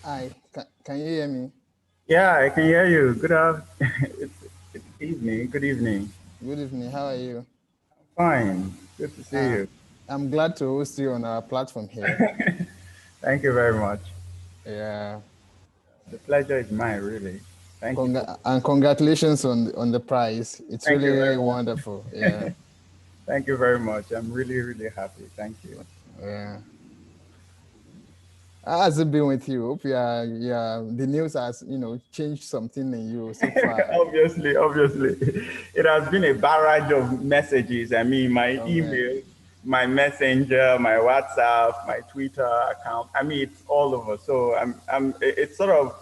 Hi, can you hear me? Yeah, I can hear you. It's evening. Good evening. Good evening. How are you? Fine. Good to see Uh, you. I'm glad to host you on our platform here. Thank you very much. Yeah, The pleasure is mine, really. Thank you so much. and congratulations on the prize. It's Thank you really very much. wonderful. Yeah, Thank you very much. I'm really, really happy. Thank you. yeah. How has it been with you? Hope yeah. The news has changed something in you so far. Obviously, it has been a barrage of messages. I mean, my Oh man, email, my messenger, my WhatsApp, my Twitter account. I mean, it's all over. So it sort of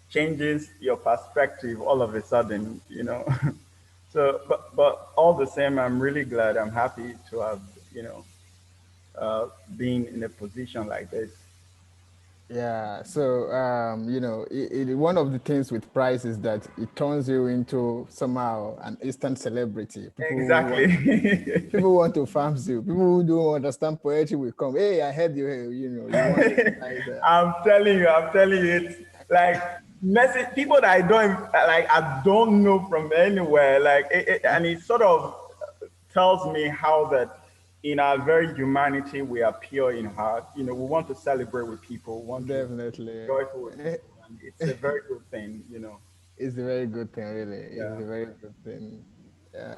changes your perspective all of a sudden. So, but all the same, I'm really glad. I'm happy to have, you know, been in a position like this. yeah. So one of the things with prize is that it turns you into somehow an instant celebrity. Exactly. People want to farm you. People who don't understand poetry will come. Hey, I heard you. You want this prize. I'm telling you, it's like message people that I don't know from anywhere. And it sort of tells me how that in our very humanity we are pure in heart. We want to celebrate with people, want to Definitely. joyful with people, and it's a very good thing. It's a very good thing, really. It's Yeah. a very good thing.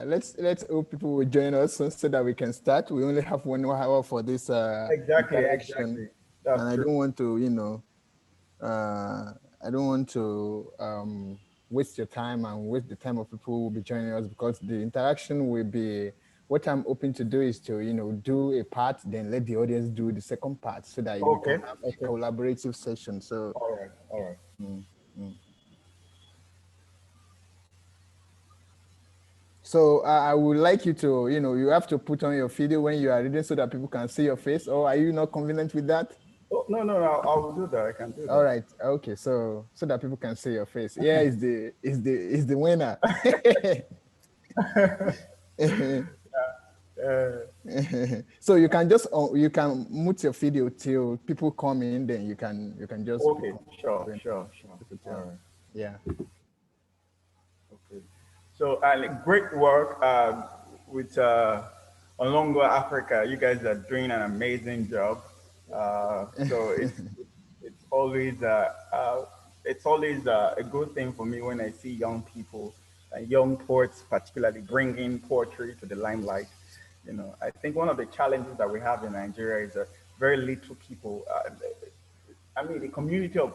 Let's hope people will join us so that we can start. We only have 1 hour for this Exactly. interaction, Exactly. and That's I true. don't want to, I don't want to waste your time and waste the time of people who will be joining us because the interaction will be. What I'm hoping to do is to, do a part, then let the audience do the second part, so that we can Okay. have a Okay. collaborative session. So, All right. All right. mm, mm. So I would like you to, you have to put on your video when you are reading so that people can see your face. Or are you not convenient with that? Oh no, no, no. I will do that. I can do All that. right. Okay. So that people can see your face. Yeah, is the winner. Uh, So you can just you can mute your video till people come in, then you can just okay. become Sure. when Sure. Sure. people All tell. right. Yeah. Okay. So, great work with OlongoAfrica. You guys are doing an amazing job. So it's always a good thing for me when I see young people, young poets particularly, bringing poetry to the limelight. I think one of the challenges that we have in Nigeria is that very little people. I mean, the community of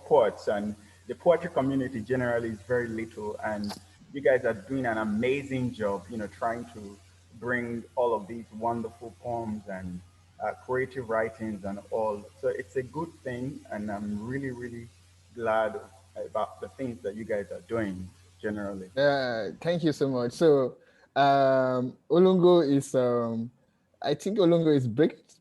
poets and the poetry community generally is very little, and you guys are doing an amazing job, trying to bring all of these wonderful poems and creative writings and all. So it's a good thing, and I'm really, really glad about the things that you guys are doing generally. Thank you so much. So, Olongo is, I think Olongo is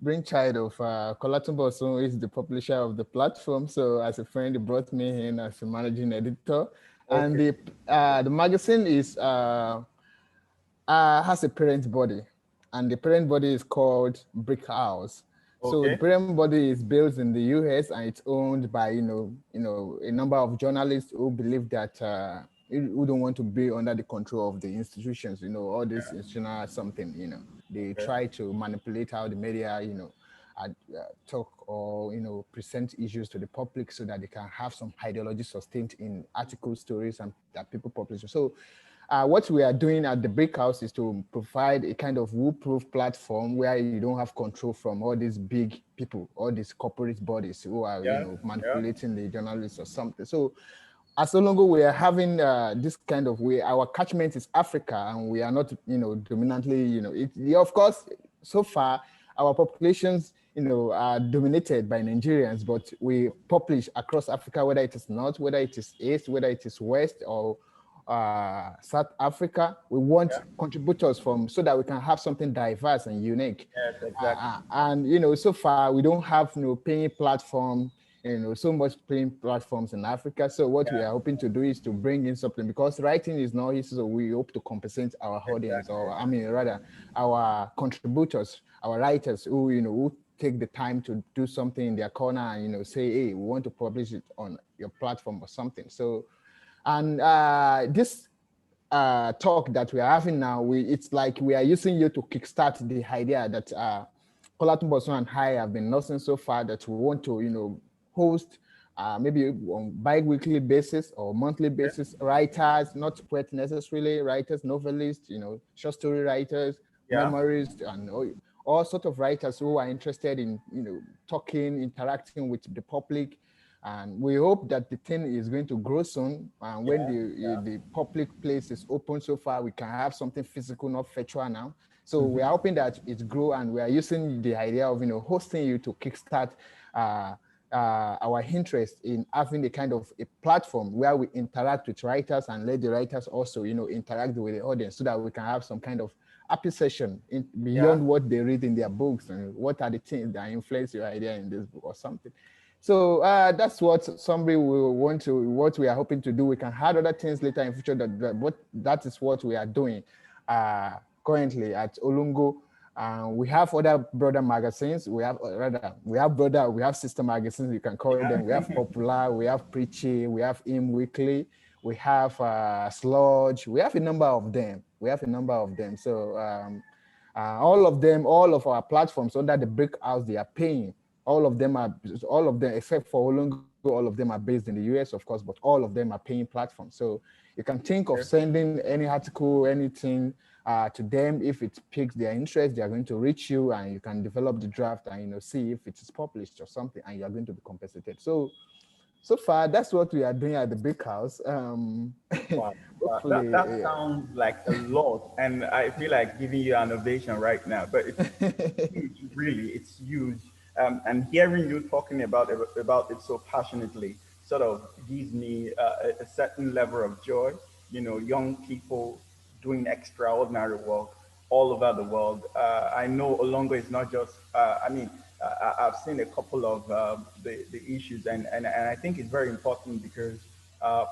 brainchild of Kolatumbo, so is the publisher of the platform. So, as a friend, he brought me in as a managing editor, and Okay. the magazine is has a parent body, and the parent body is called Brick House. So the Okay. parent body is built in the US and it's owned by a number of journalists who believe that who don't want to be under the control of the institutions. All this institutional something. They Okay. try to manipulate how the media talk or present issues to the public so that they can have some ideology sustained in article stories and that people publish. So what we are doing at the Brick House is to provide a kind of foolproof platform where you don't have control from all these big people, all these corporate bodies who are, Yeah. Yeah. manipulating the journalists or something. So as long as we are having this kind of way, our catchment is Africa, and we are not, dominantly, of course, so far our populations, are dominated by Nigerians, but we publish across Africa, whether it is north, whether it is east, whether it is west or South Africa. We want Yeah. contributors from so that we can have something diverse and unique. Yes. Exactly. And so far we don't have paying platform, so much paying platforms in Africa. So what we Yeah. are hoping to do is to bring in something because writing is not easy. So we hope to compensate our audience, Exactly. or I Exactly. mean rather our contributors, our writers who take the time to do something in their corner and, say, hey, we want to publish it on your platform or something. So, and this talk that we are having now, it's like we are using you to kickstart the idea that Kola Tumboson and I have been nursing so far, that we want to, host maybe on bi-weekly basis or monthly basis, writers, not poets necessarily, writers, novelists, short story writers, memoirists, and all sort of writers who are interested in, talking, interacting with the public. And we hope that the thing is going to grow soon. And when the public place is open, so far, we can have something physical, not virtual now. So we are hoping that it grow, and we are using the idea of, hosting you to kickstart our interest in having a kind of a platform where we interact with writers and let the writers also, interact with the audience, so that we can have some kind of happy session beyond what they read in their books, and what are the things that influence your idea in this book or something. So that's what somebody will want to, what we are hoping to do. We can add other things later in future, that is what we are doing currently at Olongo. We have other brother magazines. We have sister magazines, you can call them. We have Popular, we have Preachy, we have Im Weekly, we have Sludge. We have a number of them. So all of our platforms under the Brick House, they are paying. All of them except for Olongo, all of them are based in the US, of course, but all of them are paying platforms. So you can think of sending any article, anything to them. If it piques their interest, they are going to reach you, and you can develop the draft and see if it is published or something, and you are going to be compensated. So far, that's what we are doing at the Big House. Wow. That sounds like a lot, and I feel like giving you an ovation right now. But it's huge, really, it's huge. And hearing you talking about it so passionately sort of gives me a certain level of joy. Young people doing extraordinary work all over the world. I know Olongo is not just, I've seen a couple of the issues, and I think it's very important because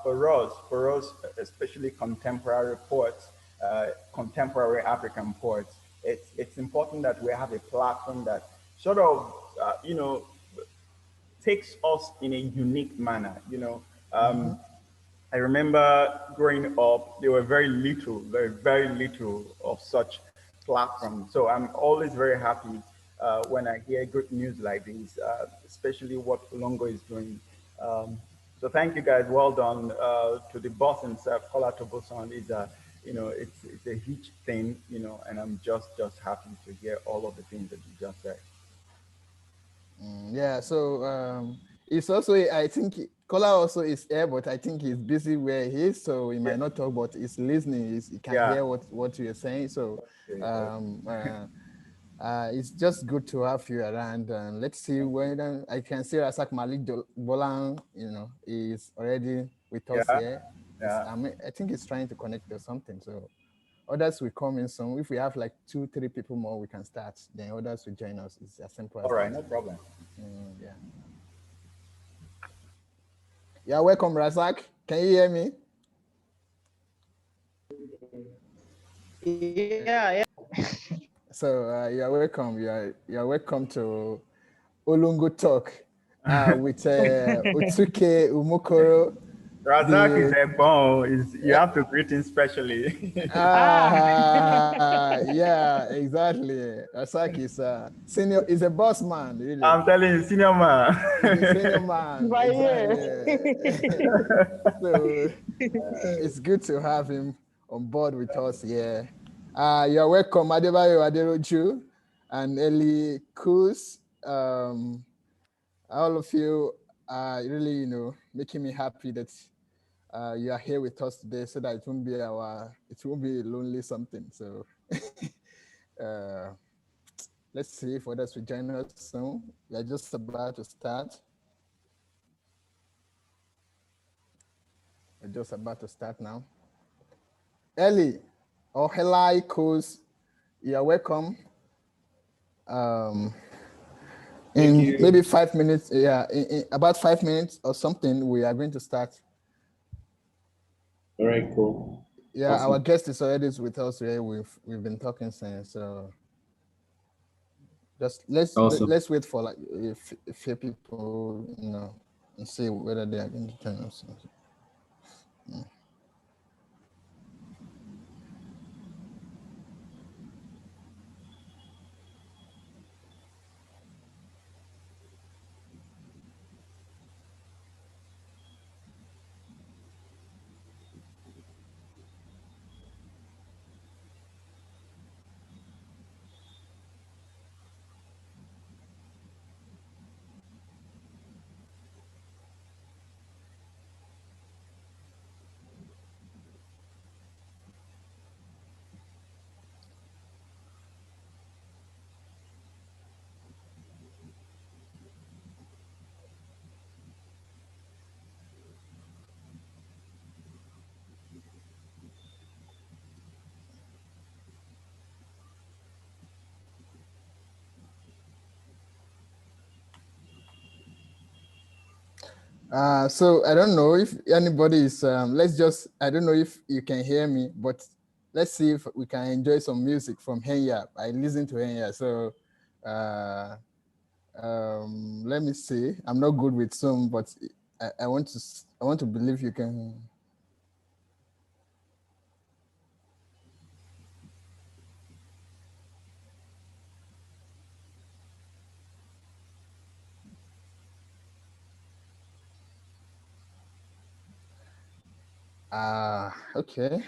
for us, especially contemporary poets, contemporary African poets, it's important that we have a platform that sort of, takes us in a unique manner. I remember growing up, there were very, very little of such platforms. So I'm always very happy when I hear good news like this, especially what Olongo is doing. So thank you guys. Well done to the boss himself, Kola Toboson. It's a huge thing, and I'm just happy to hear all of the things that you just said. So it's also, I think Kola also is here, but I think he's busy where he is, so he might not talk, but he's listening. He can hear what you're saying. So it's just good to have you around. And let's see when I can see Rasak Malik Bolan, is already with us here. I think he's trying to connect or something. So others will come in soon. If we have like 2-3 people more, we can start. Then others will join us. It's as simple as all right, no problem. Yeah, welcome, Razak. Can you hear me? Yeah. So you're welcome. You're welcome to Olongo Talk with Othuke Umukoro. Razak is a bone. You have to greet him specially. Yeah, exactly. Razak is senior. Is a boss man. Really. I'm telling you, senior man. Senior man. Exactly. So it's good to have him on board with us. Yeah. You're welcome, Adebayo Aderoju and Eli Kuz. All of you are really, making me happy that you are here with us today, so that it won't be a lonely something. So let's see if others will join us soon. We are just about to start. We're just about to start now. Ellie or Helai Kuz, you're welcome. In maybe 5 minutes, in about 5 minutes or something, we are going to start. All right, cool. Yeah, awesome. Our guest is already with us here. We've been talking since. So Just Awesome. let's wait for like a few people, and see whether they are going to join us. So I don't know if anybody is, I don't know if you can hear me, but let's see if we can enjoy some music from Henya. I listen to Henya, so let me see. I'm not good with some, but I want to believe you can. Okay.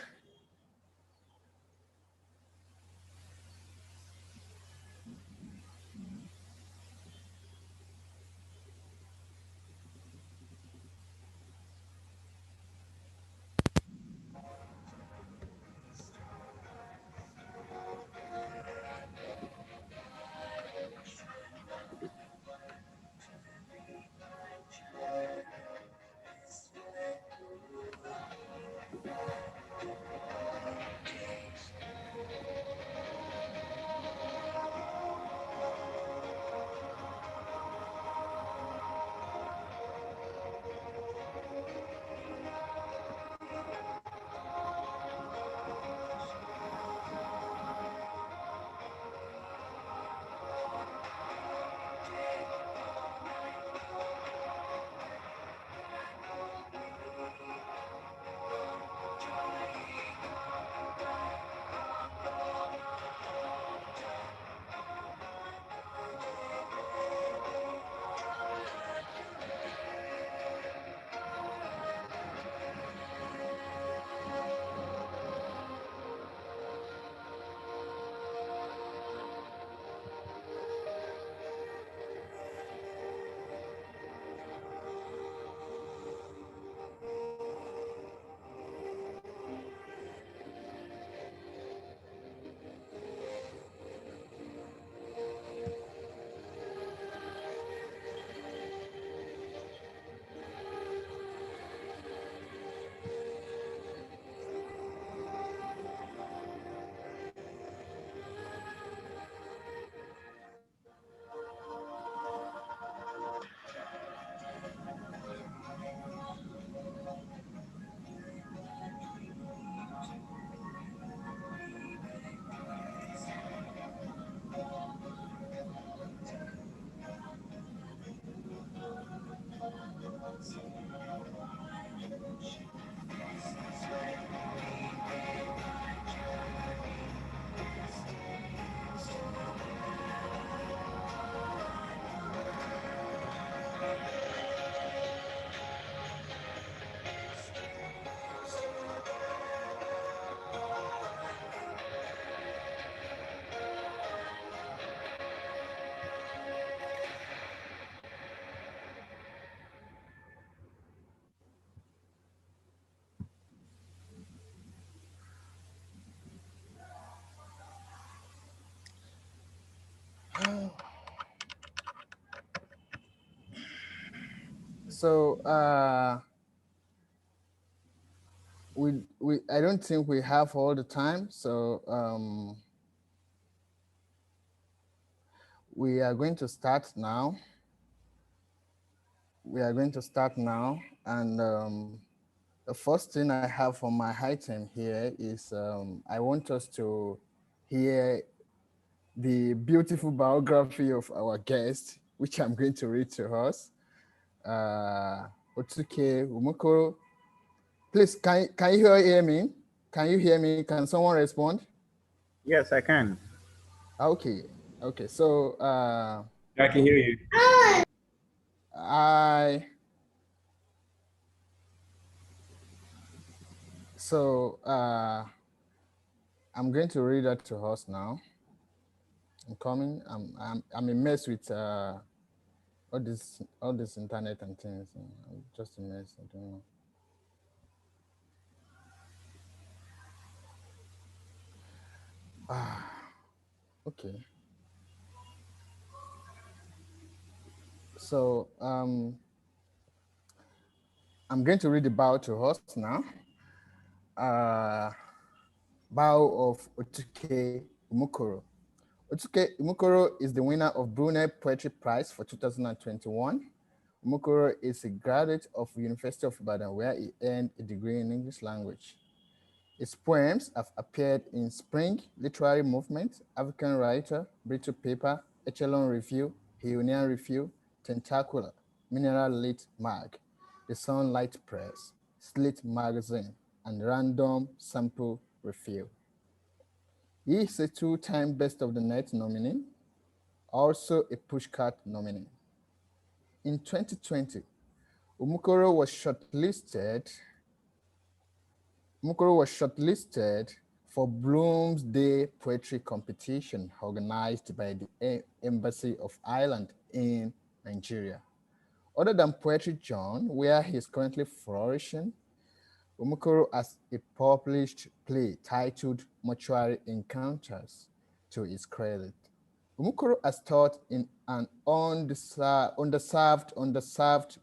So we I don't think we have all the time, so we are going to start now. We are going to start now, and the first thing I have for my item here is I want us to hear the beautiful biography of our guest, which I'm going to read to us. Othuke Umukoro. Please, can you hear me? Can you hear me? Can someone respond? Yes, I can. Okay, okay. So I can hear you. I so I'm going to read that to us now. I'm coming. I'm a mess with all this internet and things. I'm just a mess. I don't know. Okay. So I'm going to read the bio to us now. Uh, Bio of Othuke Umukoro. Othuke Umukoro is the winner of Brunei Poetry Prize for 2021. Umukoro is a graduate of University of Ibadan, where he earned a degree in English language. His poems have appeared in Spring, Literary Movement, African Writer, Brito Paper, Echelon Review, Heonian Review, Tentacular, Mineral Lit Mag, The Sunlight Press, Slate Magazine, and Random Sample Review. He is a two-time Best of the Net nominee, also a Pushcart nominee. In 2020, Umukoro was shortlisted for Bloomsday Poetry Competition organized by the Embassy of Ireland in Nigeria. Other than Poetry John, where he is currently flourishing, Umukoro has a published play titled Mortuary Encounters to his credit. Umukoro has taught in an underserved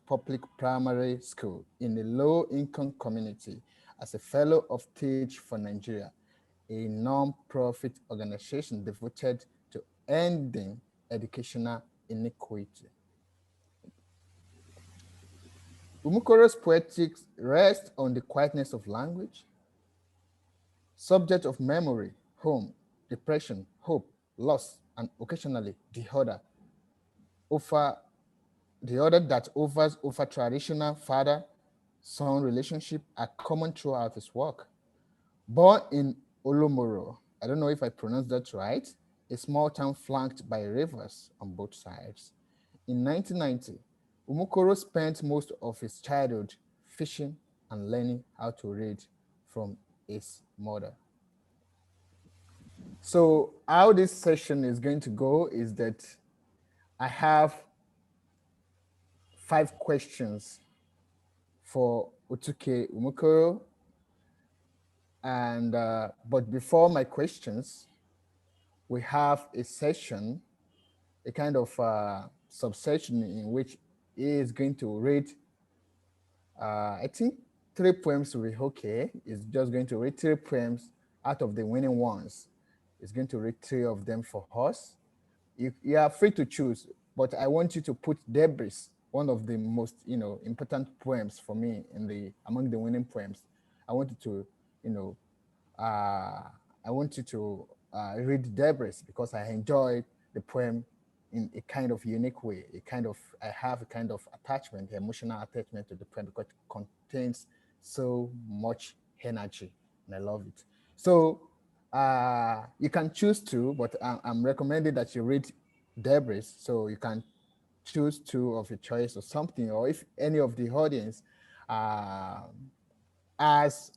public primary school in a low-income community as a fellow of Teach for Nigeria, a non-profit organization devoted to ending educational inequity. Umukoro's poetics rest on the quietness of language, subject of memory, home, depression, hope, loss, and occasionally the other that offers over traditional father-son relationship are common throughout his work. Born in Olomoro, I don't know if I pronounced that right, a small town flanked by rivers on both sides. In 1990, Umukoro spent most of his childhood fishing and learning how to read from his mother. So how this session is going to go is that I have 5 questions for Othuke Umukoro. And but before my questions, we have a session, a kind of subsection in which he is going to read, I think 3 poems will be okay. He's just going to read 3 poems out of the winning ones. He's going to read 3 of them for us. You are free to choose, but I want you to put Debris, one of the most important poems for me among the winning poems. I want you to read Debris because I enjoyed the poem in a kind of unique way. I have a kind of attachment, emotional attachment to the poem because it contains so much energy, and I love it. So you can choose to, but I'm recommending that you read Debris, so you can choose 2 of your choice or something, or if any of the audience has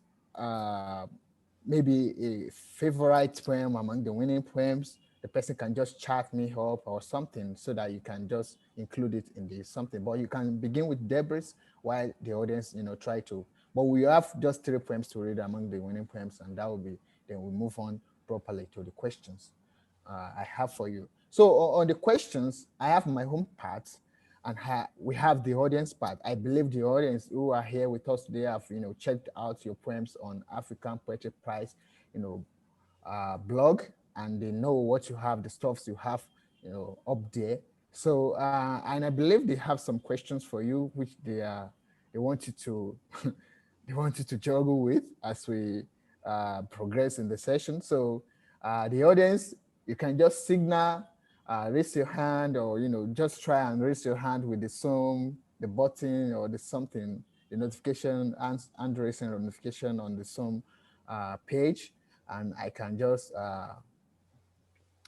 maybe a favorite poem among the winning poems, the person can just chat me up or something so that you can just include it in the something. But you can begin with Debris while the audience, try to. But we have just 3 poems to read among the winning poems, and that will be, then we move on properly to the questions I have for you. So on the questions, I have my home part, and we have the audience part. I believe the audience who are here with us today have checked out your poems on African Poetry Prize blog, and they know what you have, the stuffs you have up there. So and I believe they have some questions for you which they want you to they want you to juggle with as we progress in the session. So the audience, you can just signal, raise your hand, or just try and raise your hand with the Zoom, the button, or the something, the notification and raising notification on the Zoom page, and I can just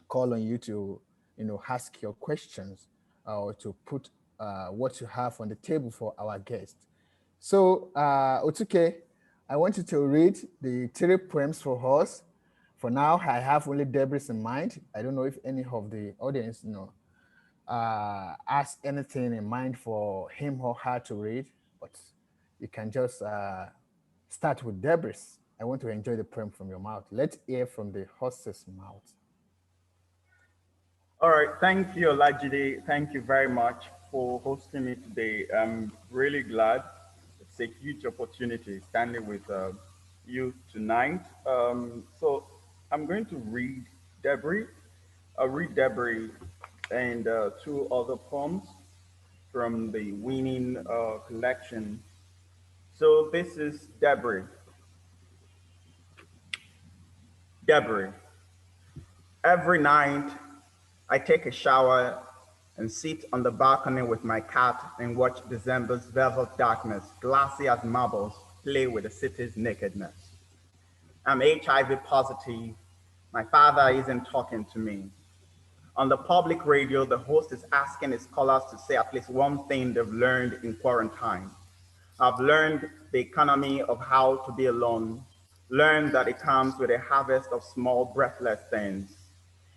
call on you to ask your questions or to put what you have on the table for our guest. So Othuke, I want you to read the 3 poems for us. For now, I have only Debris in mind. I don't know if any of the audience has anything in mind for him or her to read, but you can just start with Debris. I want to enjoy the poem from your mouth. Let's hear from the hostess mouth. All right, thank you, Olajide. Thank you very much for hosting me today. I'm really glad. It's a huge opportunity standing with you tonight. So I'm going to read Debris. I'll read Debris and 2 other poems from the winning collection. So this is Debris. Debris. Every night I take a shower and sit on the balcony with my cat and watch December's velvet darkness, glassy as marbles, play with the city's nakedness. I'm HIV positive. My father isn't talking to me. On the public radio, the host is asking his callers to say at least one thing they've learned in quarantine. I've learned the economy of how to be alone, learned that it comes with a harvest of small breathless things.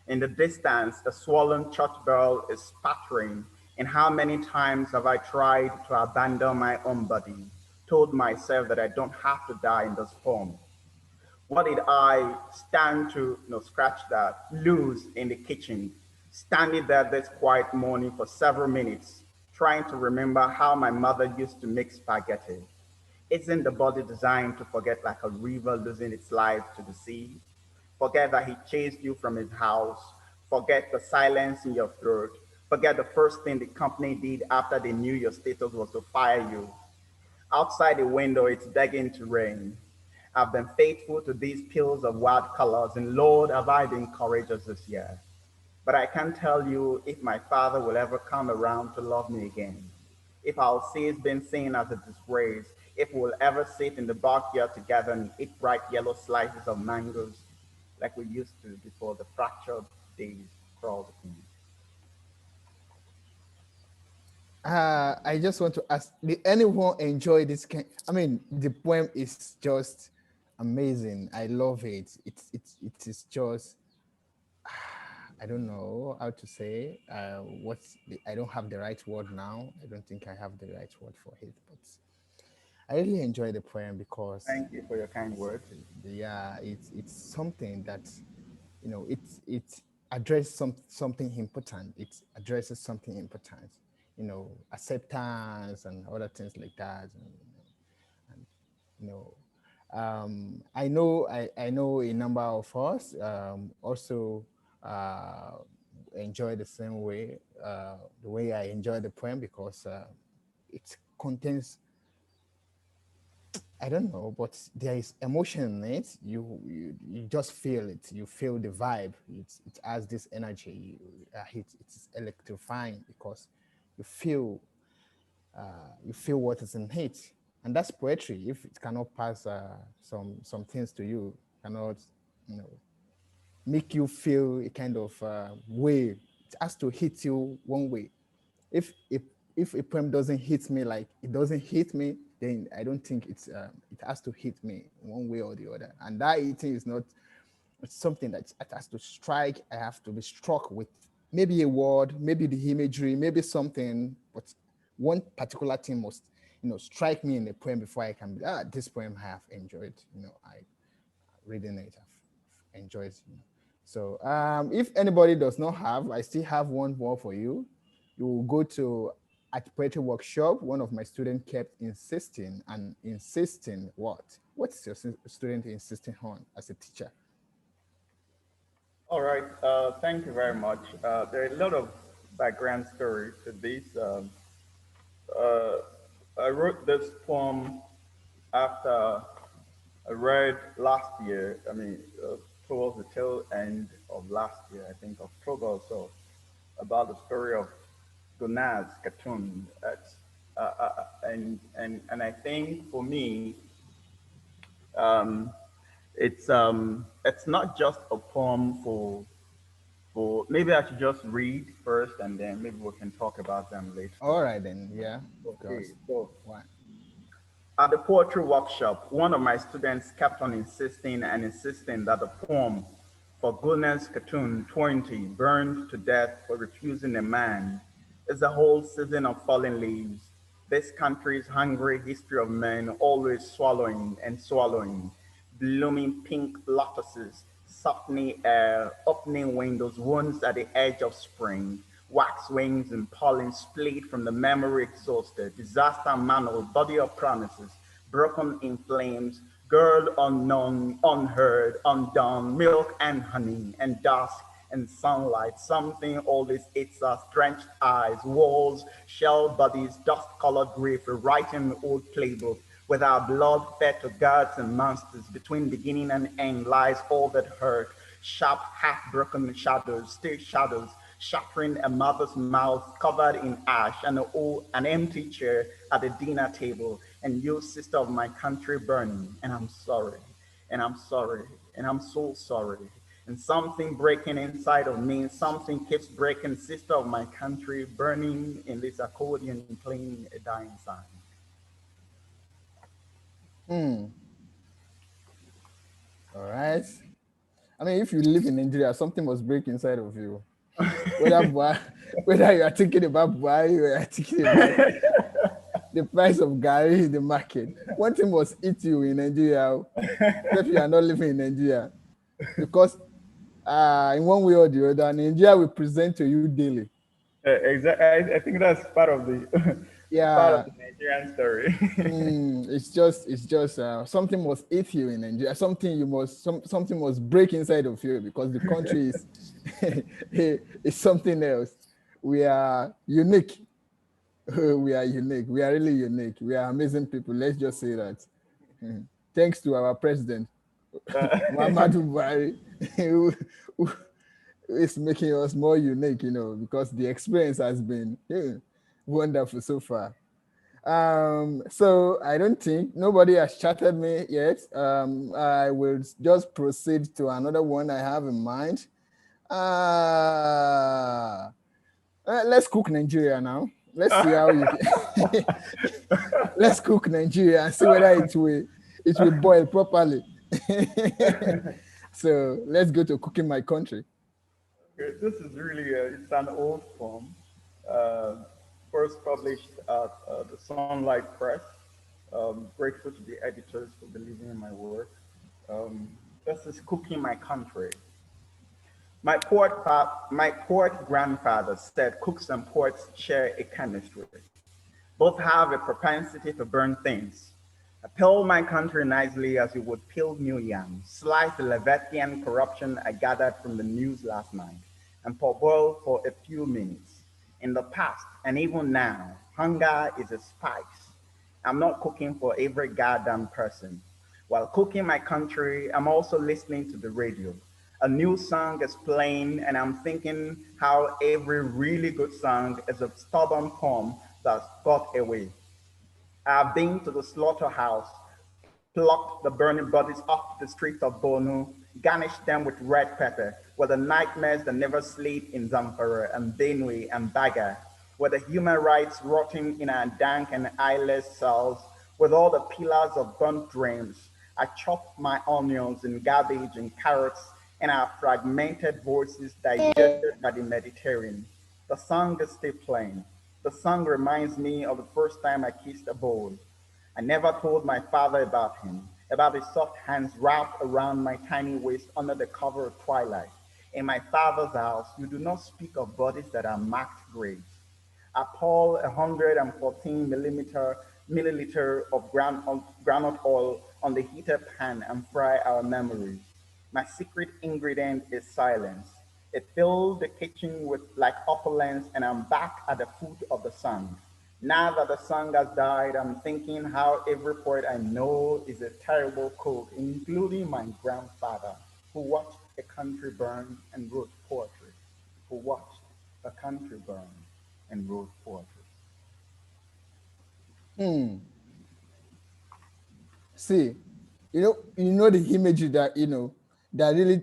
In the distance, a swollen church bell is spattering. And how many times have I tried to abandon my own body, told myself that I don't have to die in this form? What did I stand to, scratch that, lose in the kitchen, standing there this quiet morning for several minutes, trying to remember how my mother used to make spaghetti? Isn't the body designed to forget like a river losing its life to the sea? Forget that he chased you from his house. Forget the silence in your throat. Forget the first thing the company did after they knew your status was to fire you. Outside the window, it's begging to rain. I've been faithful to these pills of wild colors, and Lord, have I been courageous this year. But I can't tell you if my father will ever come around to love me again. If I'll cease being seen as a disgrace, if we'll ever sit in the backyard together and eat bright yellow slices of mangoes like we used to before the fractured days crawled in. I just want to ask, did anyone enjoy this? I mean, the poem is just amazing. I love it. It is just, I don't know how to say I don't have the right word now. I don't think I have the right word for it, but I really enjoy the poem because Thank you for your kind words. yeah, it's something that it addresses something important. It addresses something important, acceptance and other things like that. And you know, I know a number of us also uh, enjoy the same way, the way I enjoy the poem because it contains, I don't know, but there is emotion in it. You just feel it. You feel the vibe. It has this energy. It's electrifying because you feel you feel what is in it, and that's poetry. If it cannot pass some things to you, cannot you know make you feel a kind of way. It has to hit you one way. If if a poem doesn't hit me like it doesn't hit me, then I don't think it has to hit me one way or the other. And that hitting is not, it's something that it has to strike. I have to be struck with maybe a word, maybe the imagery, maybe something, but one particular thing must strike me in the poem before I can be this poem I have enjoyed. I reading it, I've enjoyed. So if anybody does not have, I still have one more for you. You will go to at poetry workshop. One of my students kept insisting and insisting. What's your student insisting on as a teacher? All right, thank you very much. There are a lot of background story to this. Uh, I wrote this poem after I read last year, towards the tail end of last year, I think October or so, about the story of Gunnar's cartoon. And I think for me, um, it's not just a poem for maybe I should just read first and then maybe we can talk about them later. All right then. Yeah, of Okay, course. so Why? at the poetry workshop, one of my students kept on insisting and insisting that the poem for Goodness Cartoon 20, Burned to Death for Refusing a Man, is a whole season of fallen leaves. This country's hungry history of men always swallowing and swallowing, blooming pink lotuses, softening air, opening windows, wounds at the edge of spring, wax wings and pollen split from the memory exhausted, disaster mantled, body of promises, broken in flames, girl unknown, unheard, undone, milk and honey, and dusk and sunlight, something always eats us, drenched eyes, walls, shell bodies, dust-colored grave, rewriting the old playbook. With our blood fed to gods and monsters, between beginning and end lies all that hurt, sharp, half-broken shadows, still shadows, shattering a mother's mouth covered in ash, and an empty chair at the dinner table, and you, sister of my country, burning. And I'm sorry, and I'm sorry, and I'm so sorry. And something breaking inside of me, something keeps breaking, sister of my country, burning in this accordion, playing a dying sign. Hmm. All right. I mean, if you live in Nigeria, something must break inside of you. Whether whether you are thinking about Buhari or you are thinking about the price of Gary in the market, one thing must eat you in Nigeria, if you are not living in Nigeria, because in one way or the other, Nigeria will present to you daily. Exactly. I think that's part of the part of Yeah, the Nigerian story. it's just something must eat you in Nigeria. Something must break inside of you because the country is is something else. We are unique. We are unique. We are really unique. We are amazing people. Let's just say that. Thanks to our president, Muhammadu Buhari, who is making us more unique, because the experience has been wonderful so far. So I don't think nobody has chatted me yet. I will just proceed to another one I have in mind. Let's cook Nigeria now. Let's see how you can. Let's cook Nigeria and see whether it will boil properly. So let's go to cooking my country. This is really it's an old poem, uh, first published at the Sunlight Press. Grateful to the editors for believing in my work. This is Cooking My Country. My poet grandfather said cooks and poets share a chemistry. Both have a propensity to burn things. Peel my country nicely as you would peel new yam. Slice the Leviathan corruption I gathered from the news last night and parboil for a few minutes. In the past and even now, hunger is a spice. I'm not cooking for every goddamn person. While cooking my country, I'm also listening to the radio. A new song is playing, and I'm thinking how every really good song is a stubborn poem that's got away. I've been to the slaughterhouse, plucked the burning bodies off the streets of Bornu, garnished them with red pepper, where the nightmares that never sleep in Zamfara and Benue and Baga, where the human rights rotting in our dank and eyeless cells, with all the pillars of burnt dreams. I chopped my onions and cabbage and carrots and our fragmented voices digested by the Mediterranean. The song is still playing. The song reminds me of the first time I kissed a boy. I never told my father about him, about his soft hands wrapped around my tiny waist under the cover of twilight. In my father's house, you do not speak of bodies that are marked graves. I pour 114 milliliter of groundnut oil on the heated pan and fry our memories. My secret ingredient is silence. It filled the kitchen with like opulence, and I'm back at the foot of the sun. Now that the sun has died, I'm thinking how every poet I know is a terrible cook, including my grandfather, who watched a country burn and wrote poetry, who watched a country burn and wrote poetry. See, the imagery that that really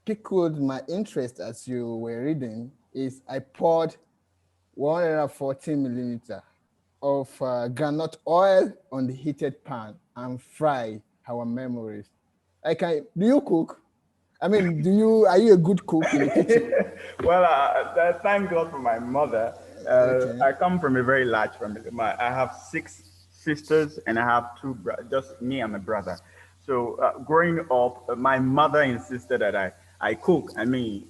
pickled my interest as you were reading is I poured 114 milliliter of granite oil on the heated pan and fry our memories. Do you cook? I mean, are you a good cook in the kitchen? Well, thank God for my mother. Okay. I come from a very large family. I have six sisters and I have two brothers, just me and my brother. So growing up, my mother insisted that I cook. I mean,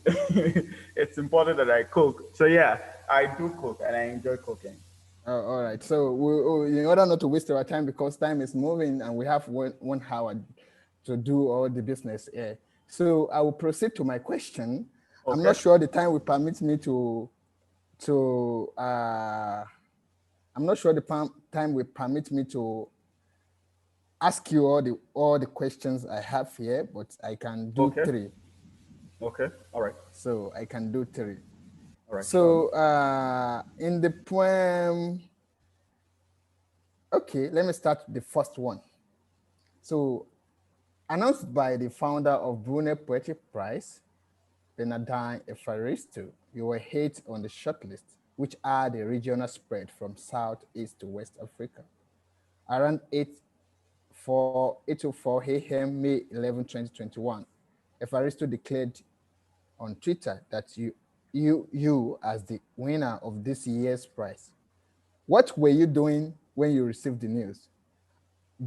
it's important that I cook. So yeah, I do cook and I enjoy cooking. Oh, all right. So in order not to waste our time, because time is moving and we have 1 hour to do all the business here. So I will proceed to my question. I'm Okay. not sure the time will permit me to I'm not sure the time will permit me to ask you all the questions I have here, but I can do Okay. three. Okay. All right. So I can do three. All right. So in the poem, okay, let me start the first one. So announced by the founder of Brunel Poetry Prize, Bernardine Evaristo, you were hit on the shortlist, which are the regional spread from Southeast to West Africa. Around 8:04 a.m., May 11, 2021, Evaristo declared on Twitter that you as the winner of this year's prize. What were you doing when you received the news?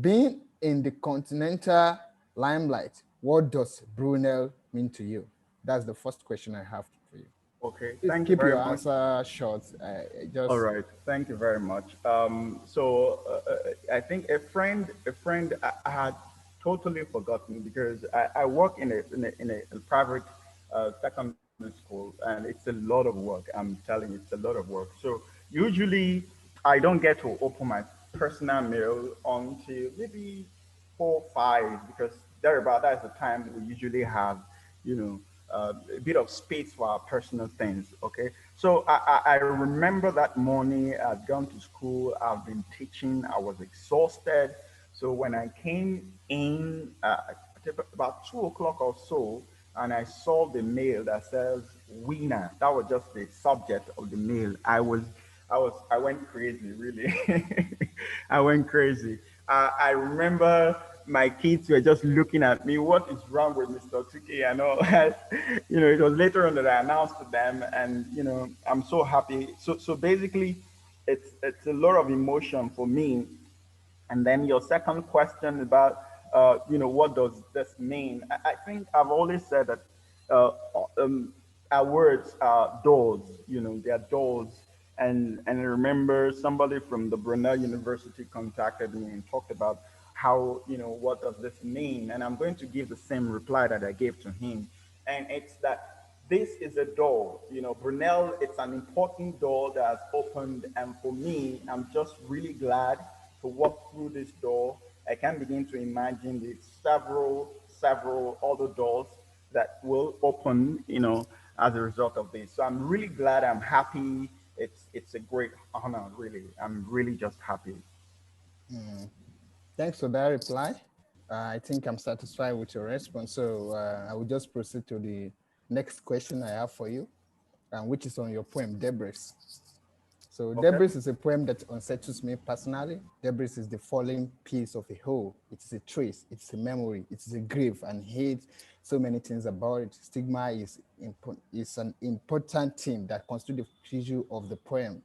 Being in the continental limelight, what does Brunel mean to you? That's the first question I have for you. Okay. Please Thank you keep very your much. answer short. All Just right, thank you very much. I think a friend I had totally forgotten because I work in a private secondary school and it's a lot of work. I'm telling you, it's a lot of work. So usually I don't get to open my personal mail until maybe 4, 5 because that's the time we usually have, you know, a bit of space for our personal things. Okay, so I remember that morning I'd gone to school, I've been teaching, I was exhausted. So when I came in about 2 o'clock or so, and I saw the mail that says winner, that was just the subject of the mail. I went crazy, really. I went crazy. I remember my kids were just looking at me, what is wrong with Mr. Othuke and all that. It was later on that I announced to them, and I'm so happy. So basically, it's a lot of emotion for me. And then your second question about, what does this mean? I think I've always said that uh, um, our words are doors, they are doors. And I remember somebody from the Brunel University contacted me and talked about how, what does this mean? And I'm going to give the same reply that I gave to him. And it's that this is a door. Brunel, it's an important door that has opened. And for me, I'm just really glad to walk through this door. I can begin to imagine the several other doors that will open, as a result of this. So I'm really glad. I'm happy. It's a great honor, really. I'm really just happy. thanks for that reply. I think I'm satisfied with your response. So I will just proceed to the next question I have for you, which is on your poem, Debris. So Okay. Debris is a poem that unsettles me personally. Debris is the falling piece of a whole. It is a trace. It's a memory. It's a grief and hate. So many things about it. Stigma is an important theme that constitutes the issue of the poem,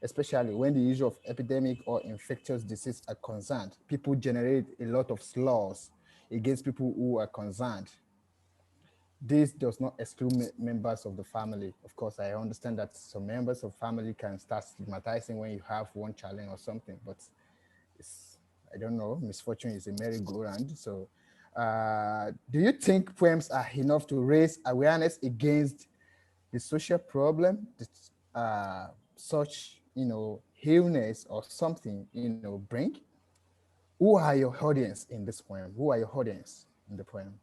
especially when the issue of epidemic or infectious disease are concerned. People generate a lot of slurs against people who are concerned. This does not exclude members of the family. Of course, I understand that some members of family can start stigmatizing when you have one challenge or something, but it's, I don't know, misfortune is a merry-go-round. So do you think poems are enough to raise awareness against the social problem that such, illness or something, bring? Who are your audience in this poem? Who are your audience in the poem?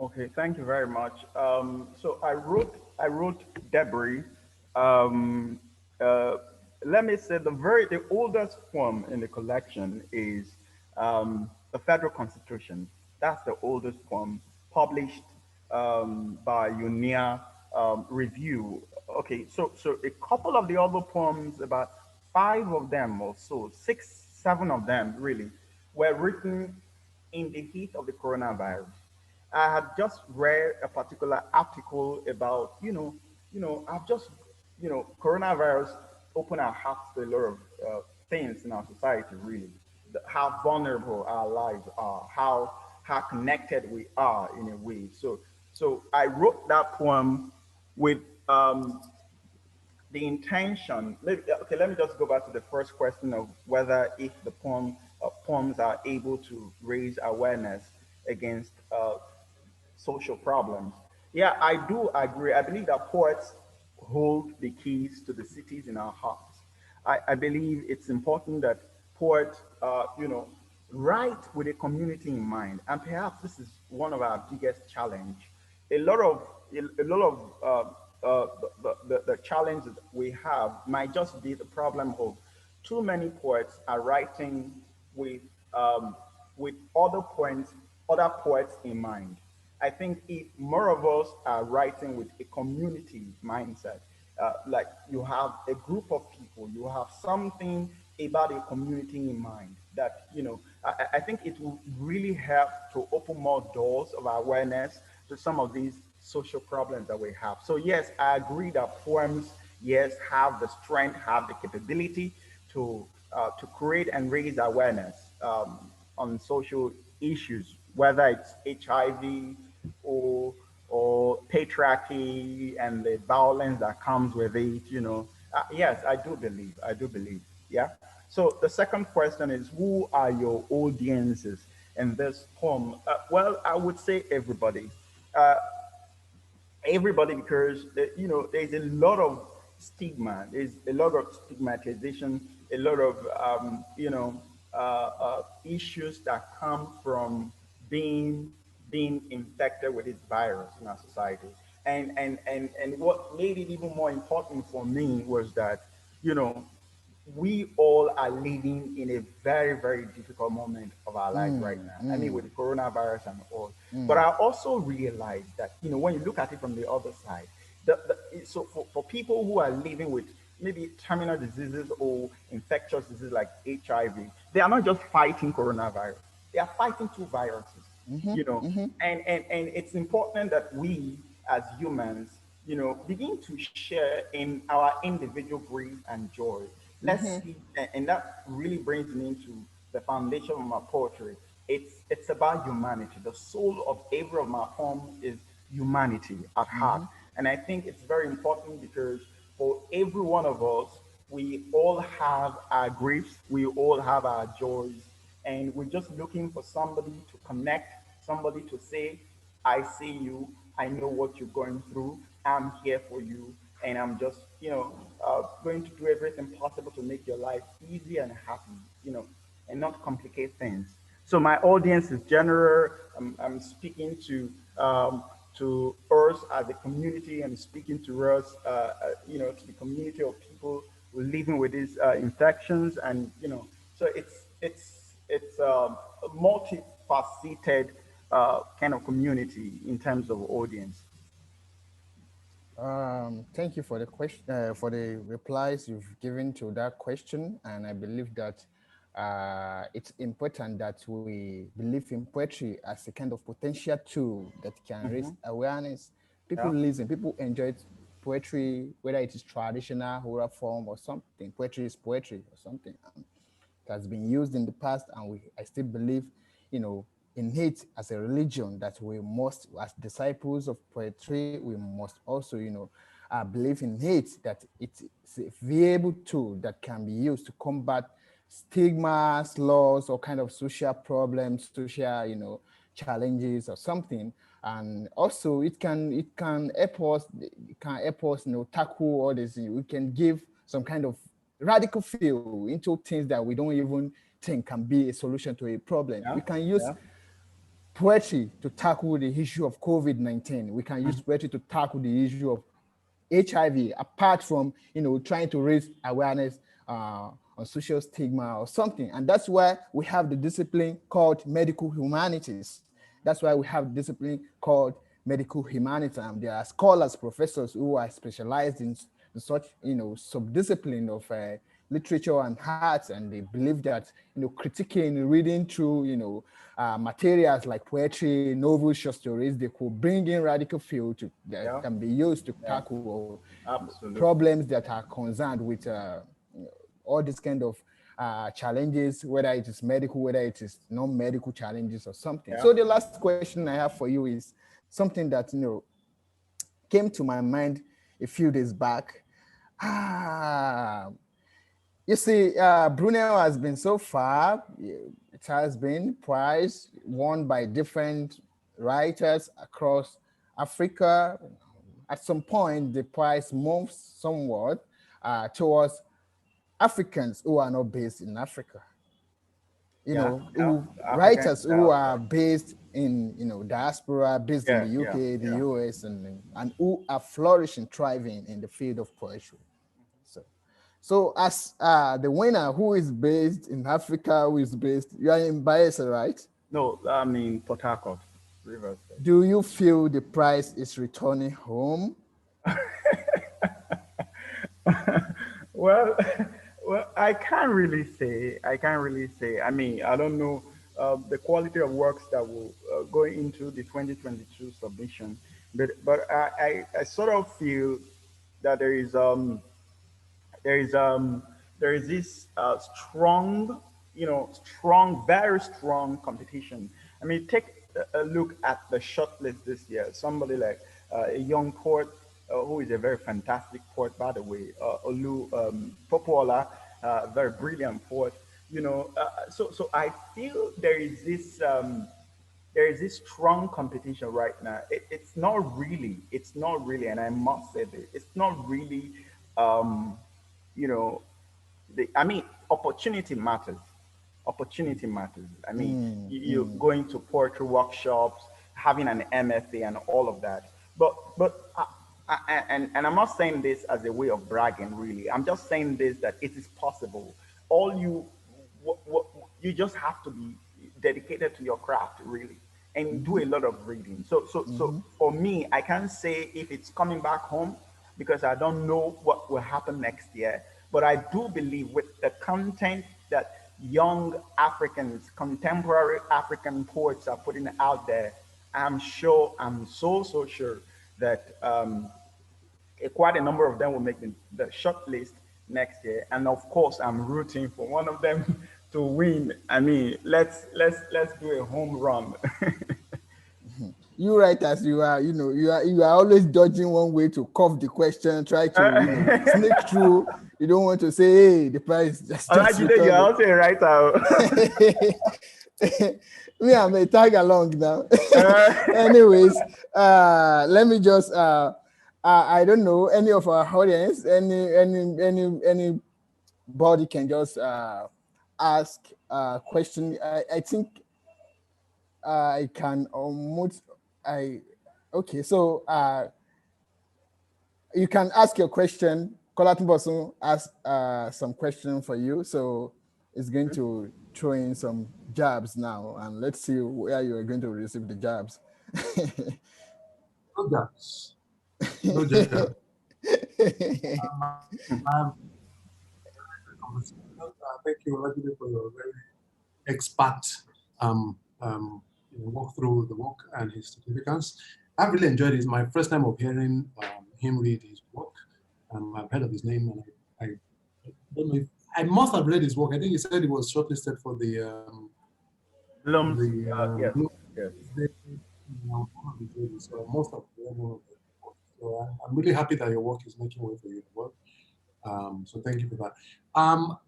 Okay, thank you very much. So I wrote Debris. Um, uh, Let me say the oldest poem in the collection is the Federal Constitution. That's the oldest poem published by UNIA Review. Okay, so a couple of the other poems, about five of them or so, six, seven of them really, were written in the heat of the coronavirus. I had just read a particular article about, I've just, coronavirus opened our hearts to a lot of things in our society, really. How vulnerable our lives are, how connected we are in a way. So I wrote that poem with the intention. Okay, let me just go back to the first question of whether if the poems are able to raise awareness against social problems. Yeah, I do agree. I believe that poets hold the keys to the cities in our hearts. I believe it's important that poets, write with a community in mind. And perhaps this is one of our biggest challenge. A lot of the challenge that we have might just be the problem of too many poets are writing with with other poets in mind. I think if more of us are writing with a community mindset, like you have a group of people, you have something about a community in mind that, I think it will really help to open more doors of awareness to some of these social problems that we have. So yes, I agree that poems, yes, have the strength, have the capability to create and raise awareness on social issues, whether it's HIV or or patriarchy and the violence that comes with it. Yes, I do believe. I do believe. Yeah. So the second question is, who are your audiences in this poem? Well, I would say everybody. Uh, Everybody, because there's a lot of stigma, there's a lot of stigmatization, a lot of issues that come from being being infected with this virus in our society. And what made it even more important for me was that you know we all are living in a very, very difficult moment of our lives right now. I mean, with the coronavirus and all. But I also realize that, when you look at it from the other side, so for people who are living with maybe terminal diseases or infectious diseases like HIV, they are not just fighting coronavirus. They are fighting two viruses, and it's important that we as humans, begin to share in our individual grief and joy. Let's see, and that really brings me into the foundation of my poetry. It's about humanity. The soul of every of my poems is humanity at heart, and I think it's very important because for every one of us, we all have our griefs, we all have our joys, and we're just looking for somebody to connect, somebody to say, I see you, I know what you're going through, I'm here for you, and I'm just, going to do everything possible to make your life easy and happy, and not complicate things. So my audience is general. I'm speaking to us as a community. I'm speaking to us, to the community of people who are living with these infections, and so it's a multifaceted kind of community in terms of audience. Thank you for the question, for the replies you've given to that question, and I believe that it's important that we believe in poetry as a kind of potential tool that can raise Hmm. awareness. People Yeah. listen, people enjoy poetry, whether it is traditional, oral form, or something. Poetry is poetry or something. It has been used in the past, and I still believe, in it as a religion that we must, as disciples of poetry, we must also, believe in it that it's a viable tool that can be used to combat stigmas, laws, or kind of social problems, social, challenges or something. And also it can help us, tackle all this. We can give some kind of radical feel into things that we don't even think can be a solution to a problem. Yeah. We can use poetry to tackle the issue of COVID-19. We can use poetry to tackle the issue of HIV, apart from trying to raise awareness on social stigma or something. And that's why we have the discipline called medical humanities. That's why we have the discipline called medical humanities. And there are scholars, professors who are specialized in such subdiscipline of literature and arts, and they believe that critiquing, reading through materials like poetry, novels, short stories, they could bring in radical field that can be used to tackle problems that are concerned with all these kind of challenges, whether it is medical, whether it is non-medical challenges or something. So the last question I have for you is something that came to my mind a few days back. You see, Brunel has been so far, it has been prize won by different writers across Africa. At some point, the prize moves somewhat towards Africans who are not based in Africa. Writers who are based in diaspora, based in the UK, the US, and who are flourishing, thriving in the field of poetry. So as the winner who is based in Africa, who is based, you are in Bayelsa, right? No, I mean Port Harcourt, Rivers. Do you feel the prize is returning home? Well, I can't really say. I mean, I don't know the quality of works that will go into the 2022 submission, but I sort of feel that there is this strong, very strong competition. I mean, take a look at the shortlist this year. Somebody like a young poet who is a very fantastic poet, by the way, Popola, very brilliant poet. So I feel there is this strong competition right now. It's not really, and I must say this, it's not really. I mean, opportunity matters. I mean, you're going to poetry workshops, having an MFA and all of that. But I'm not saying this as a way of bragging, really. I'm just saying this, that it is possible. You just have to be dedicated to your craft, really, and do a lot of reading. So for me, I can't say if it's coming back home, because I don't know what will happen next year. But I do believe with the content that young Africans, contemporary African poets are putting out there, I'm so sure that quite a number of them will make the short list next year. And of course, I'm rooting for one of them to win. I mean, let's do a home run. You writers, you are always dodging one way to curve the question, try to sneak through. You don't want to say, hey, the price just Olajide, you're also a writer. Me, I'm a tag along now. Anyways, let me just I don't know, any of our audience, anybody can just ask a question. I think I can almost okay, so you can ask your question. Kolatumbosun ask some question for you, so it's going to throw in some jabs now, and let's see where you are going to receive the jabs. No jabs. No jabs. Thank you, Olajide, for your very expert walk through the work and his significance. I've really enjoyed it. It's my first time of hearing him read his work. I've heard of his name, and I don't know if I must have read his work. I think he said he was shortlisted for the so most of them. So I'm really happy that your work is making way for you to work. So thank you for that.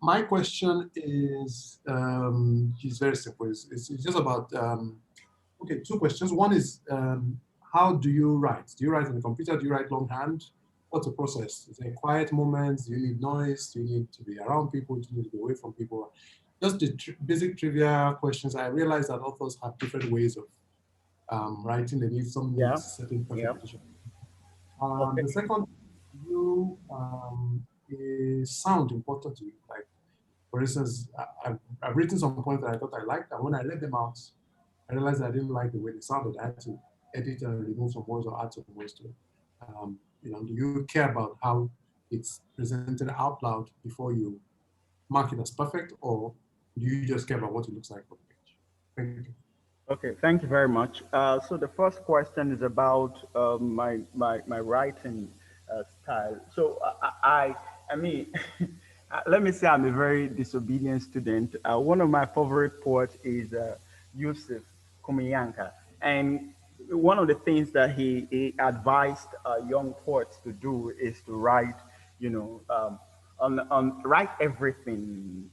My question is very simple. It's just about okay, two questions. One is how do you write? Do you write on the computer? Do you write longhand? What's the process? Is there quiet moments? Do you need noise? Do you need to be around people? Do you need to be away from people? just the basic trivia questions. I realize that authors have different ways of writing. They need some needs certain perfection. Okay. The second, you is sound important to you? Like, for instance, I've written some points that I thought I liked, and when I let them out, I realized I didn't like the way they sounded. I had to edit and remove some words or add some words to it. Do you care about how it's presented out loud before you mark it as perfect, or do you just care about what it looks like on the page? Thank you. Okay, thank you very much. So the first question is about my writing style. So I mean, let me say I'm a very disobedient student. One of my favorite poets is Yusuf Kumiyanka, and one of the things that he advised young poets to do is to write, write everything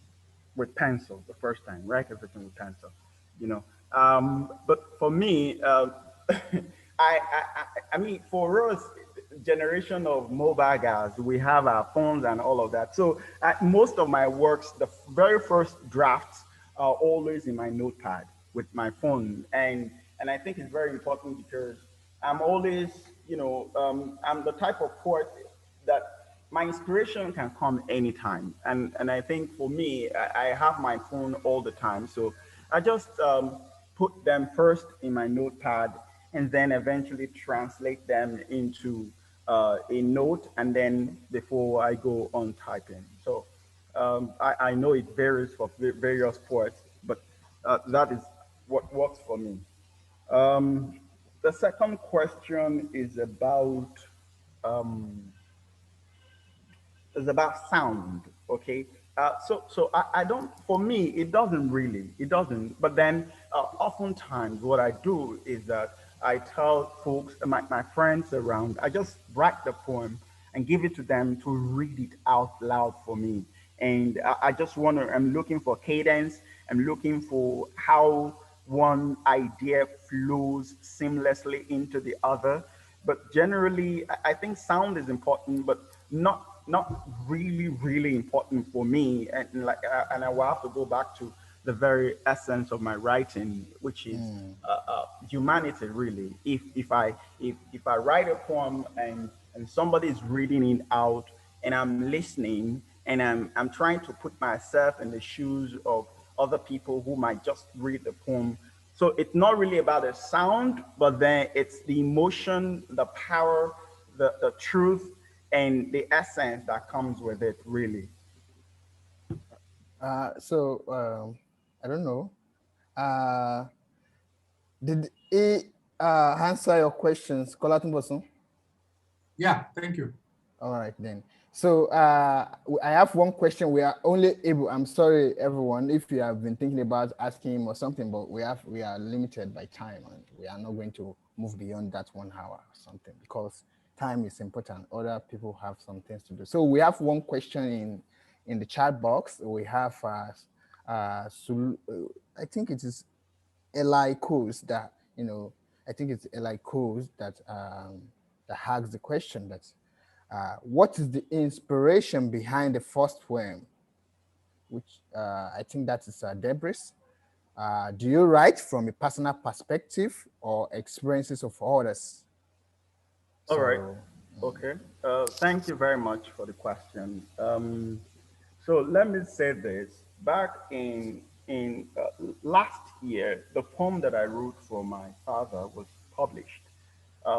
with pencil the first time, write everything with pencil, you know. But for me, I mean, for us, generation of mobile guys, we have our phones and all of that. So most of my works, the very first drafts are always in my notepad with my phone, and I think it's very important because I'm always, I'm the type of poet that my inspiration can come anytime. And I think for me, I have my phone all the time. So I just put them first in my notepad and then eventually translate them into a note and then before I go on typing. So I know it varies for various poets, but that is what works for me. The second question um, is about sound. Okay. So I don't. For me, it doesn't really. It doesn't. But then, oftentimes, what I do is that I tell folks, my friends around, I just write the poem and give it to them to read it out loud for me. And I just want to. I'm looking for cadence. I'm looking for how one idea flows seamlessly into the other. But generally, I think sound is important, but not really important for me. And I will have to go back to the very essence of my writing, which is humanity. Really, if I write a poem and somebody is reading it out, and I'm listening, and I'm trying to put myself in the shoes of other people who might just read the poem. So it's not really about the sound, but then it's the emotion, the power, the truth, and the essence that comes with it, really. I don't know. Uh, did he answer your questions, Kolatumbosun? Yeah, thank you. All right then. So I have one question. We are only able. I'm sorry, everyone, if you have been thinking about asking him or something, but we are limited by time, and we are not going to move beyond that 1 hour or something because time is important. Other people have some things to do. So we have one question in the chat box. We have I think it is Eli Coles that I think it's Eli Coles that that asks the question that. What is the inspiration behind the first poem? Which I think that is Debris. Do you write from a personal perspective or experiences of others? All right. So, Okay. Thank you very much for the question. So let me say this. Back in last year, the poem that I wrote for my father was published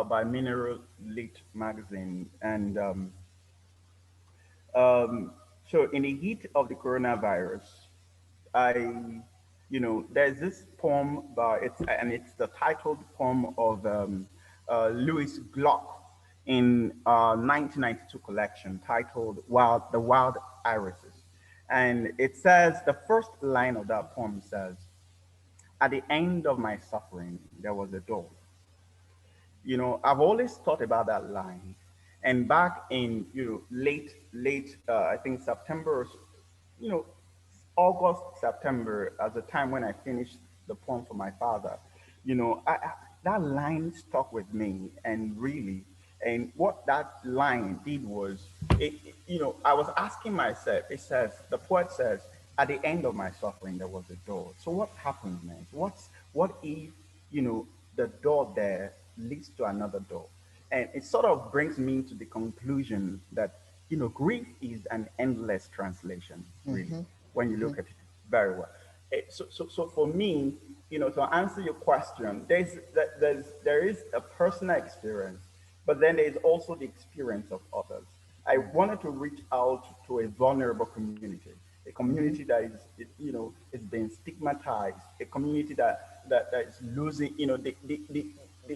by Mineral Lit magazine, and so in the heat of the coronavirus, I, there's this poem by it's the titled poem of Louis Glock in 1992 collection titled The Wild Irises. And it says, the first line of that poem says, at the end of my suffering, there was a door. I've always thought about that line. And back in, late, I think September, you know, August, September, as the time when I finished the poem for my father, that line stuck with me. And really, and what that line did was, I was asking myself, the poet says, at the end of my suffering, there was a door. So what happens next? What if, the door there leads to another door? And it sort of brings me to the conclusion that, grief is an endless translation, really, when you look at it very well. So for me, to answer your question, there is a personal experience, but then there's also the experience of others. I wanted to reach out to a vulnerable community, a community that is being stigmatized, a community that is losing,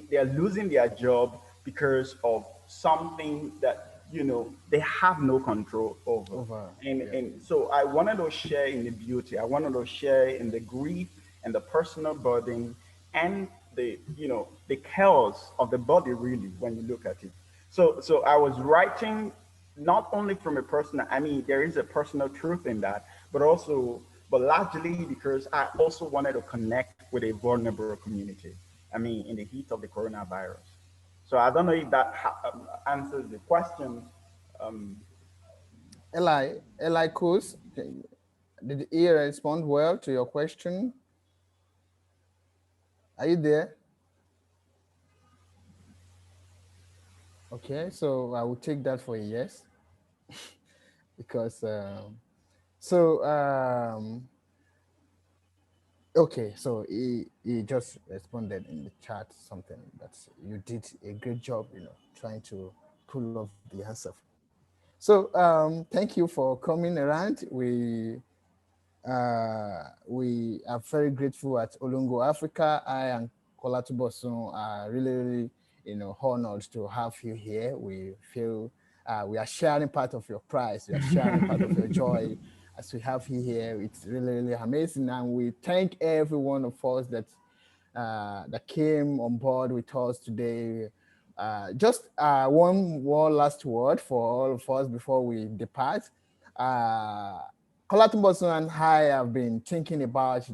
they are losing their job because of something that they have no control over. And so I wanted to share in the beauty. I wanted to share in the grief and the personal burden and the chaos of the body, really, when you look at it. So I was writing not only from a personal, I mean, there is a personal truth in that, but largely because I also wanted to connect with a vulnerable community. I mean, in the heat of the coronavirus. So I don't know if that answers the question. Eli Kuz, did he respond well to your question? Are you there? Okay, so I will take that for a yes. Because okay, so he just responded in the chat something that you did a great job, trying to pull off the answer. So thank you for coming around. We are very grateful at OlongoAfrica. I and Kola Tubosun are really, honored to have you here. We feel we are sharing part of your prize. We are sharing part of your joy as we have you here. It's really amazing. And we thank every one of us that came on board with us today. Just one more last word for all of us before we depart. Kolatumbosun and I have been thinking about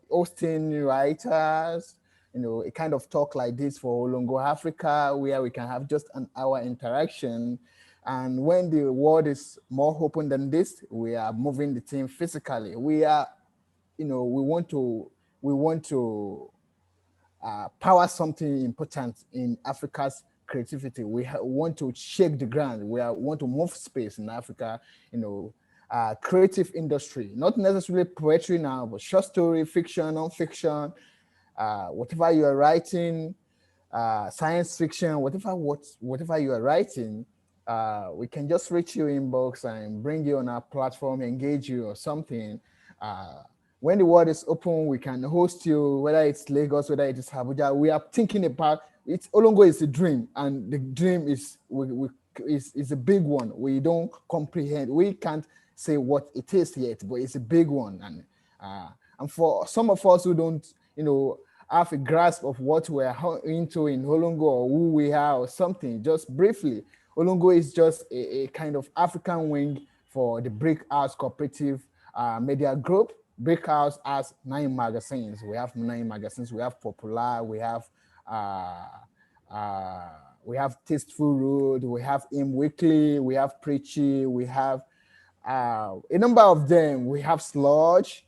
hosting writers, a kind of talk like this for OlongoAfrica, where we can have just an hour interaction. And when the world is more open than this, we are moving the team physically. We are, we want to power something important in Africa's creativity. We want to shake the ground. We want to move space in Africa, creative industry, not necessarily poetry now, but short story, fiction, non-fiction, whatever you are writing, science fiction, whatever you are writing, we can just reach you inbox and bring you on our platform, engage you or something. When the world is open, we can host you, whether it's Lagos, whether it is Abuja. We are thinking about it. Olongo is a dream, and the dream is a big one. We don't comprehend. We can't say what it is yet, but it's a big one. And for some of us who don't, have a grasp of what we're into in Olongo or who we are or something, just briefly, Olongo is just a kind of African wing for the Brickhouse Cooperative Media Group. Brickhouse has 9 magazines. We have 9 magazines. We have Popular. We have Tasteful Road. We have Im Weekly. We have Preachy. We have a number of them. We have Sludge.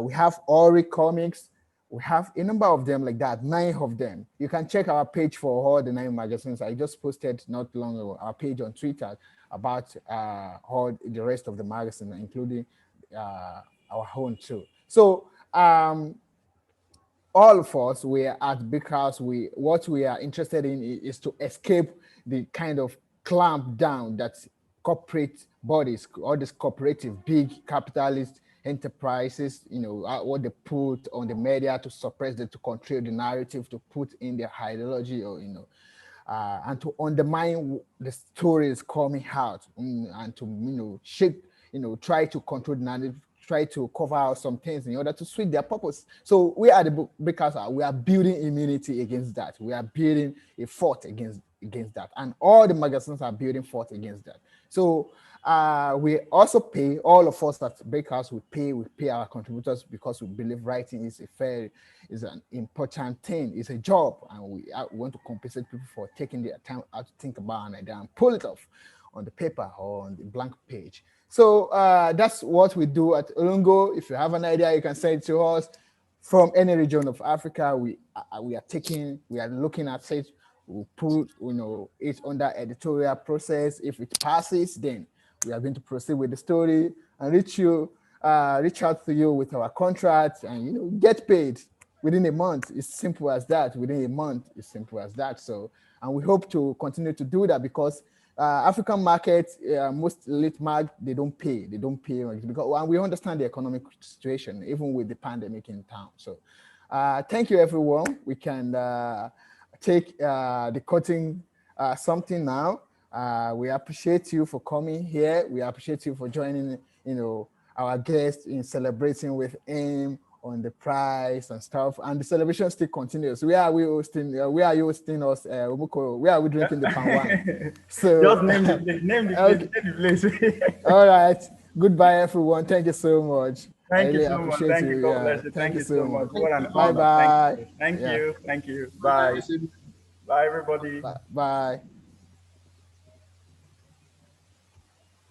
We have Ori Comics. We have a number of them like that, 9 of them. You can check our page for all the 9 magazines. I just posted not long ago our page on Twitter about all the rest of the magazine, including our own too. So all of us, we are at Brickhouse. What we are interested in is to escape the kind of clamp down that corporate bodies, all these cooperative, big capitalist enterprises, what they put on the media to suppress them, to control the narrative, to put in their ideology, or and to undermine the stories coming out, and to shake, try to control the narrative, try to cover out some things in order to suit their purpose. So we are the Brickhouse. We are building immunity against that. We are building a fort against that, and all the magazines are building fort against that. So we also pay, all of us at Brickhouse, we pay our contributors because we believe writing is an important thing. It's a job, and we want to compensate people for taking their time out to think about an idea and pull it off on the paper or on the blank page. So that's what we do at Olongo. If you have an idea, you can send it to us from any region of Africa. We are looking at it. We'll put it under editorial process. If it passes, then we are going to proceed with the story and reach out to you with our contract and get paid within a month. It's simple as that. Within a month, it's simple as that. So, and we hope to continue to do that because African markets, most elite market, they don't pay because, and we understand the economic situation, even with the pandemic in town. So, thank you, everyone. We can take the cutting something now. We appreciate you for coming here. We appreciate you for joining, our guests in celebrating with him on the prize and stuff. And the celebration still continues. Where are you hosting us, Umukoro? Where are we drinking the palm wine? So just name the place. All right. Goodbye, everyone. Thank you so much. Thank you so much. Thank you. God bless you. Thank you so much. What an honor. Bye-bye. Thank you. Thank you. Bye. Bye, everybody. Bye.